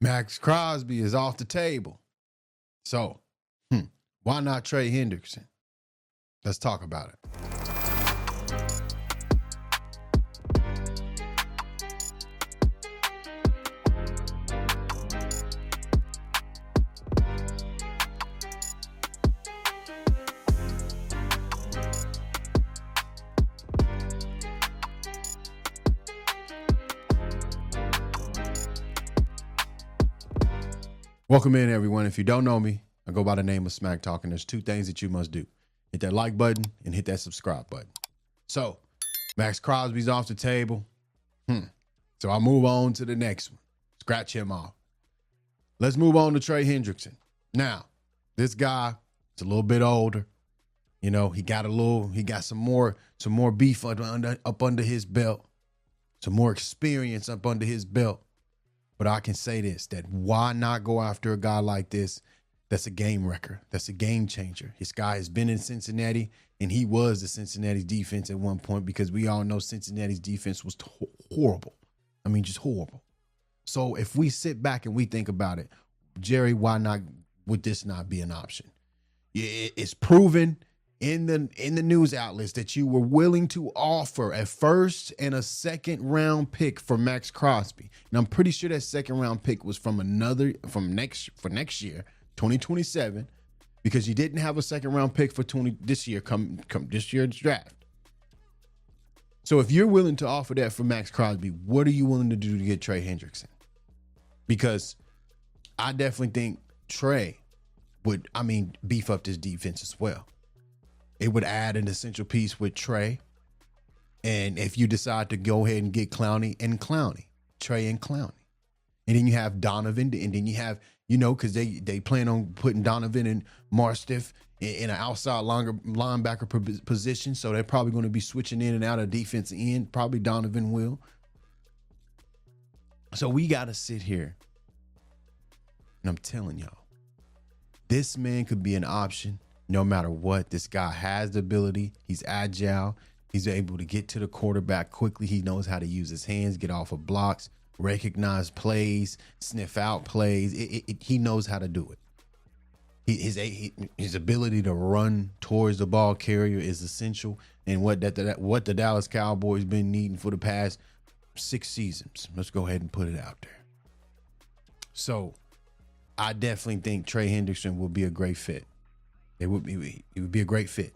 Max Crosby is off the table. So, why not Trey Hendrickson? Let's talk about it. Welcome in, everyone. If you don't know me, I go by the name of Smack Talk, and there's two things that you must do. Hit that like button and hit that subscribe button. So, Max Crosby's off the table. So I'll move on to the next one. Scratch him off. Let's move on to Trey Hendrickson. Now, this guy is a little bit older. You know, he got some more beef up under his belt. Some more experience up under his belt. But I can say this, that why not go after a guy like this that's a game wrecker, that's a game changer. This guy has been in Cincinnati, and he was the Cincinnati defense at one point, because we all know Cincinnati's defense was horrible. I mean, just horrible. So if we sit back and we think about it, Jerry, why not would this not be an option? It's proven in the news outlets that you were willing to offer a first and a second round pick for Max Crosby. And I'm pretty sure that second round pick was for next year, 2027, because you didn't have a second round pick for this year, come this year's draft. So if you're willing to offer that for Max Crosby, what are you willing to do to get Trey Hendrickson? Because I definitely think Trey would, beef up this defense as well. It would add an essential piece with Trey. And if you decide to go ahead and get Trey and Clowney. And then you have Donovan, and then you have, because they plan on putting Donovan and Marstiff in an outside linebacker position. So they're probably going to be switching in and out of defensive end. Probably Donovan will. So we got to sit here. And I'm telling y'all, this man could be an option. No matter what, this guy has the ability. He's agile. He's able to get to the quarterback quickly. He knows how to use his hands, get off of blocks, recognize plays, sniff out plays. He knows how to do it. His ability to run towards the ball carrier is essential, and what the Dallas Cowboys been needing for the past 6 seasons. Let's go ahead and put it out there. So I definitely think Trey Hendrickson will be a great fit. It would be a great fit.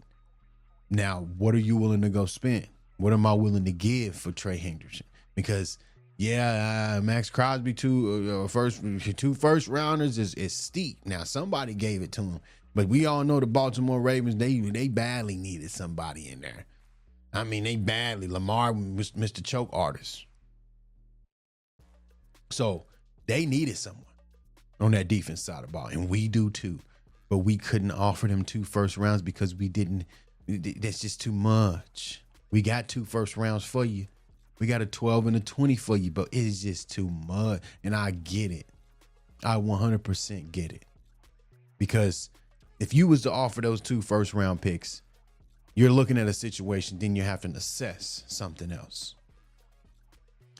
Now, what are you willing to go spend? What am I willing to give for Trey Hendrickson? Because, Max Crosby, two first rounders is steep. Now, somebody gave it to him, but we all know the Baltimore Ravens, they badly needed somebody in there. I mean, they badly. Lamar was Mr. Choke Artist. So they needed someone on that defense side of the ball, and we do too. But we couldn't offer them 2 first rounds because we didn't. That's just too much. We got 2 first rounds for you. We got a 12 and a 20 for you, but it is just too much. And I get it. I 100% get it. Because if you was to offer those 2 first round picks, you're looking at a situation, then you have to assess something else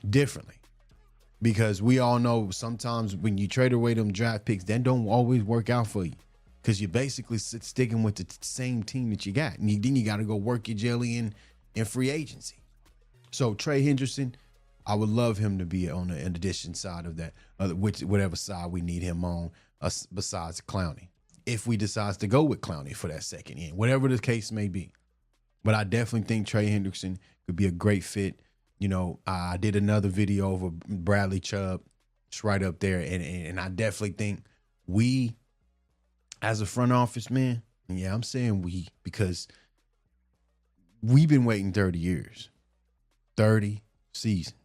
differently. Because we all know sometimes when you trade away them draft picks, that don't always work out for you. Because you're basically sticking with the same team that you got. And then you got to go work your jelly in free agency. So Trey Hendrickson, I would love him to be on the addition side of that, whatever side we need him on, besides Clowney. If we decide to go with Clowney for that second end, whatever the case may be. But I definitely think Trey Hendrickson could be a great fit. I did another video over Bradley Chubb. It's right up there. And I definitely think we, as a front office, man, I'm saying we, because we've been waiting 30 years, 30 seasons,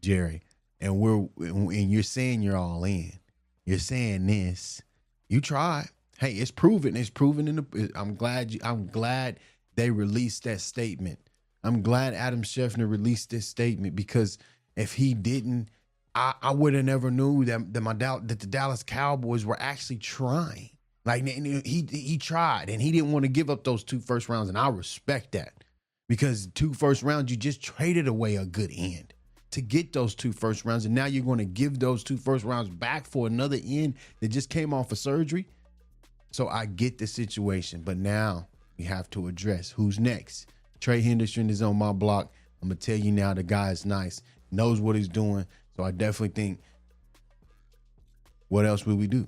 Jerry, and you're saying you're all in. You're saying this. You tried. Hey, it's proven. It's proven I'm glad they released that statement. I'm glad Adam Schefter released this statement, because if he didn't, I would have never knew that the Dallas Cowboys were actually trying. Like, he tried, and he didn't want to give up those 2 first rounds, and I respect that, because 2 first rounds, you just traded away a good end to get those 2 first rounds. And now you're going to give those 2 first rounds back for another end that just came off of surgery. So I get the situation, but now we have to address who's next. Trey Hendrickson is on my block. I'm going to tell you now, the guy is nice, knows what he's doing. So I definitely think, what else will we do?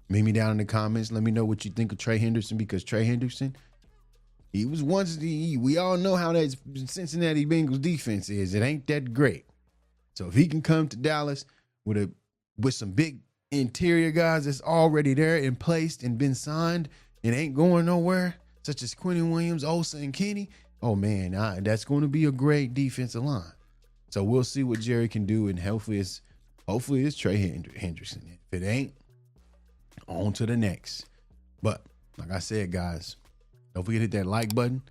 Meet me down in the comments. Let me know what you think of Trey Hendrickson, because Trey Hendrickson, he was once we all know how that Cincinnati Bengals defense is. It ain't that great. So if he can come to Dallas with some big interior guys that's already there and placed and been signed and ain't going nowhere, such as Quentin Williams, Osa, and Kenny, oh man, that's going to be a great defensive line. So we'll see what Jerry can do, and hopefully it's Trey Hendrickson. If it ain't, on to the next. But like I said, guys, don't forget to hit that like button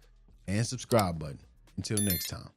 and subscribe button. Until next time.